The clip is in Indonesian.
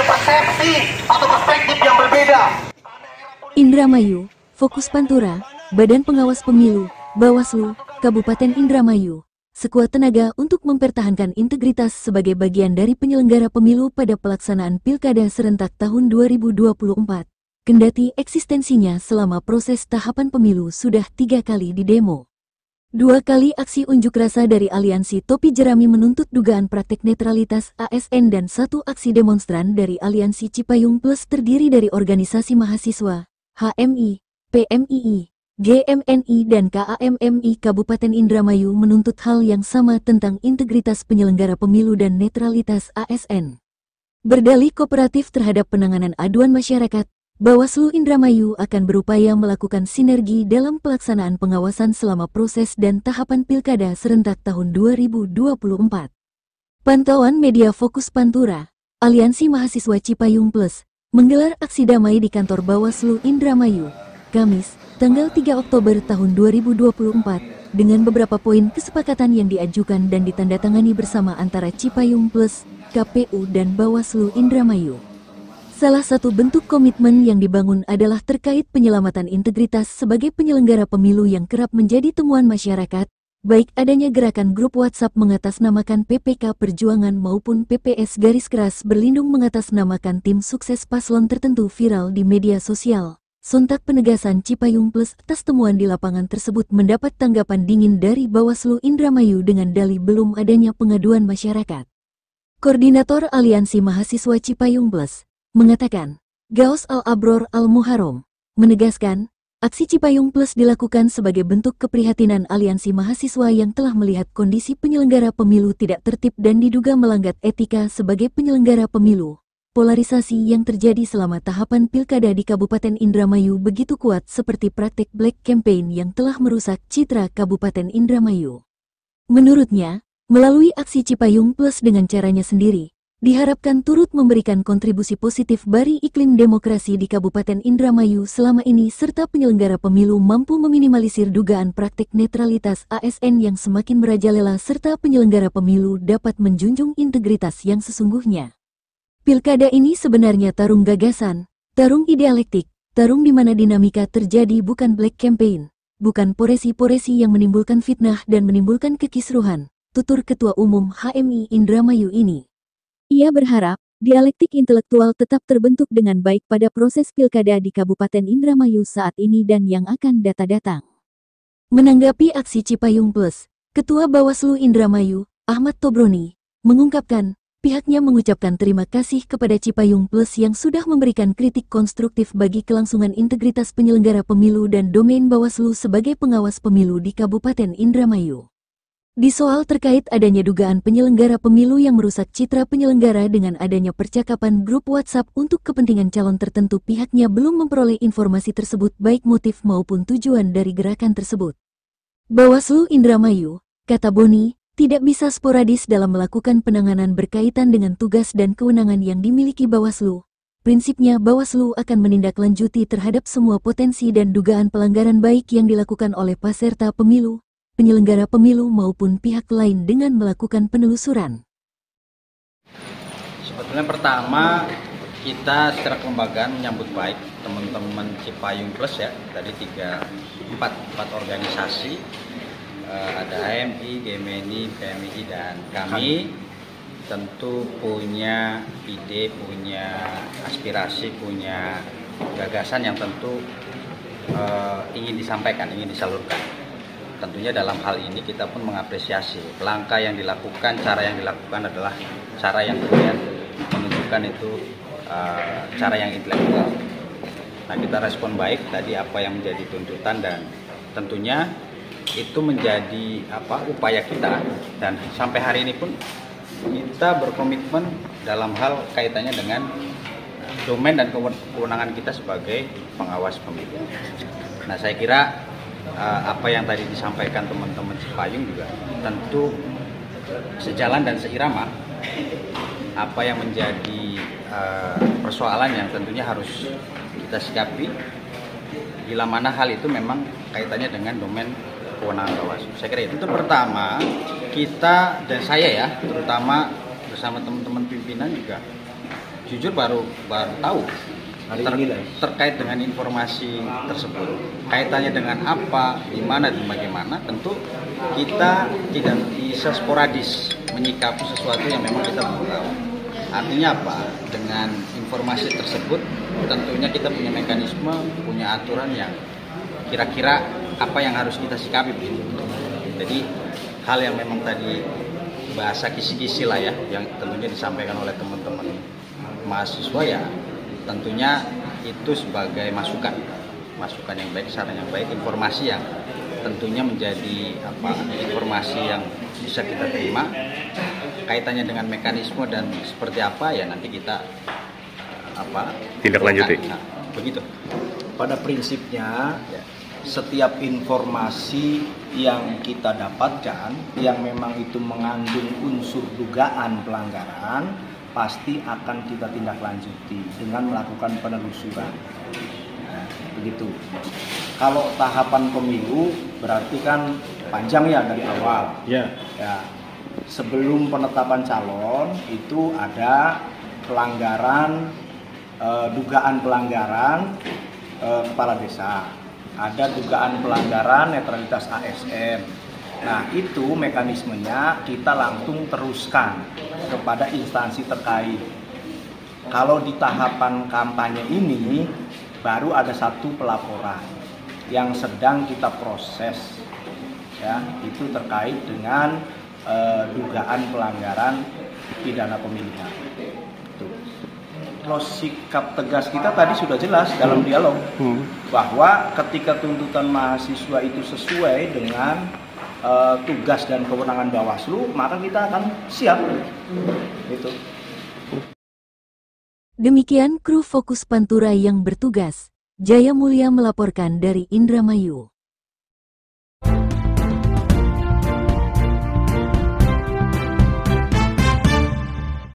persepsi atau perspektif yang berbeda. Indramayu, Fokus Pantura, Badan Pengawas Pemilu, Bawaslu, Kabupaten Indramayu, sekuat tenaga untuk mempertahankan integritas sebagai bagian dari penyelenggara pemilu pada pelaksanaan Pilkada serentak tahun 2024. Kendati eksistensinya selama proses tahapan pemilu sudah 3 kali didemo. 2 kali aksi unjuk rasa dari Aliansi Topi Jerami menuntut dugaan praktek netralitas ASN dan 1 aksi demonstran dari Aliansi Cipayung Plus terdiri dari organisasi mahasiswa, HMI, PMII, GMNI dan KAMMI Kabupaten Indramayu menuntut hal yang sama tentang integritas penyelenggara pemilu dan netralitas ASN. Berdalih kooperatif terhadap penanganan aduan masyarakat, Bawaslu Indramayu akan berupaya melakukan sinergi dalam pelaksanaan pengawasan selama proses dan tahapan Pilkada serentak tahun 2024. Pantauan media Fokus Pantura, Aliansi Mahasiswa Cipayung Plus, menggelar aksi damai di kantor Bawaslu Indramayu, Kamis, tanggal 3 Oktober tahun 2024, dengan beberapa poin kesepakatan yang diajukan dan ditandatangani bersama antara Cipayung Plus, KPU dan Bawaslu Indramayu. Salah satu bentuk komitmen yang dibangun adalah terkait penyelamatan integritas sebagai penyelenggara pemilu yang kerap menjadi temuan masyarakat, baik adanya gerakan grup WhatsApp mengatasnamakan PPK Perjuangan maupun PPS Garis Keras Berlindung mengatasnamakan tim sukses paslon tertentu viral di media sosial. Sontak penegasan Cipayung Plus atas temuan di lapangan tersebut mendapat tanggapan dingin dari Bawaslu Indramayu dengan dalih belum adanya pengaduan masyarakat. Koordinator Aliansi Mahasiswa Cipayung Plus mengatakan, Gaus Al-Abror Al-Muharram, menegaskan, aksi Cipayung Plus dilakukan sebagai bentuk keprihatinan aliansi mahasiswa yang telah melihat kondisi penyelenggara pemilu tidak tertib dan diduga melanggar etika sebagai penyelenggara pemilu. Polarisasi yang terjadi selama tahapan Pilkada di Kabupaten Indramayu begitu kuat seperti praktek black campaign yang telah merusak citra Kabupaten Indramayu. Menurutnya, melalui aksi Cipayung Plus dengan caranya sendiri, diharapkan turut memberikan kontribusi positif bagi iklim demokrasi di Kabupaten Indramayu selama ini serta penyelenggara pemilu mampu meminimalisir dugaan praktik netralitas ASN yang semakin merajalela serta penyelenggara pemilu dapat menjunjung integritas yang sesungguhnya. Pilkada ini sebenarnya tarung gagasan, tarung idealektik, tarung di mana dinamika terjadi bukan black campaign, bukan poresi-poresi yang menimbulkan fitnah dan menimbulkan kekisruhan, tutur Ketua Umum HMI Indramayu ini. Ia berharap, dialektik intelektual tetap terbentuk dengan baik pada proses pilkada di Kabupaten Indramayu saat ini dan yang akan datang. Menanggapi aksi Cipayung Plus, Ketua Bawaslu Indramayu, Ahmad Tobroni, mengungkapkan, pihaknya mengucapkan terima kasih kepada Cipayung Plus yang sudah memberikan kritik konstruktif bagi kelangsungan integritas penyelenggara pemilu dan domain Bawaslu sebagai pengawas pemilu di Kabupaten Indramayu. Di soal terkait adanya dugaan penyelenggara pemilu yang merusak citra penyelenggara dengan adanya percakapan grup WhatsApp untuk kepentingan calon tertentu, pihaknya belum memperoleh informasi tersebut baik motif maupun tujuan dari gerakan tersebut. Bawaslu Indramayu, kata Boni, tidak bisa sporadis dalam melakukan penanganan berkaitan dengan tugas dan kewenangan yang dimiliki Bawaslu. Prinsipnya Bawaslu akan menindaklanjuti terhadap semua potensi dan dugaan pelanggaran baik yang dilakukan oleh peserta pemilu, penyelenggara pemilu maupun pihak lain dengan melakukan penelusuran. Sebetulnya pertama kita secara kelembagaan menyambut baik teman-teman Cipayung Plus ya, dari empat organisasi, ada HMI, GMNI, PMI dan kami tentu punya ide, punya aspirasi, punya gagasan yang tentu ingin disampaikan, ingin disalurkan. Tentunya dalam hal ini kita pun mengapresiasi langkah yang dilakukan, cara yang dilakukan adalah cara yang kemudian menunjukkan itu cara yang intelektual. Nah, kita respon baik tadi apa yang menjadi tuntutan dan tentunya itu menjadi upaya kita, dan sampai hari ini pun kita berkomitmen dalam hal kaitannya dengan domain dan kewenangan kita sebagai pengawas pemilu. Nah, saya kira apa yang tadi disampaikan teman-teman Cipayung juga tentu sejalan dan seirama apa yang menjadi persoalan yang tentunya harus kita sikapi bila mana hal itu memang kaitannya dengan domain kewenangan Bawaslu. Saya kira itu pertama, kita dan saya ya terutama bersama teman-teman pimpinan juga jujur baru tahu Hari ini lah. terkait dengan informasi tersebut. Kaitannya dengan apa, di mana dan bagaimana, tentu kita tidak bisa sporadis menyikapi sesuatu yang memang kita belum tahu. Artinya apa? Dengan informasi tersebut tentunya kita punya mekanisme, punya aturan yang kira-kira apa yang harus kita sikapi begitu. Jadi hal yang memang tadi bahasa kisi-kisi lah ya, yang tentunya disampaikan oleh teman-teman mahasiswa ya, tentunya itu sebagai masukan yang baik, saran yang baik, informasi yang tentunya menjadi informasi yang bisa kita terima. Kaitannya dengan mekanisme dan seperti apa ya nanti kita tindak lanjuti. Nah, begitu. Pada prinsipnya setiap informasi yang kita dapatkan yang memang itu mengandung unsur dugaan pelanggaran pasti akan kita tindak lanjuti dengan melakukan penelusuran. Nah, begitu. Kalau tahapan pemilu berarti kan panjang ya dari awal. Ya. Sebelum penetapan calon itu ada pelanggaran, dugaan pelanggaran kepala desa, ada dugaan pelanggaran netralitas ASN. Nah itu mekanismenya kita langsung teruskan kepada instansi terkait. Kalau di tahapan kampanye ini baru ada satu pelaporan yang sedang kita proses, ya itu terkait dengan dugaan pelanggaran pidana pemilihan. Terus sikap tegas kita tadi sudah jelas dalam dialog bahwa ketika tuntutan mahasiswa itu sesuai dengan tugas dan kewenangan Bawaslu, maka kita akan siap. Gitu. Demikian kru Fokus Pantura yang bertugas. Jaya Mulia melaporkan dari Indramayu.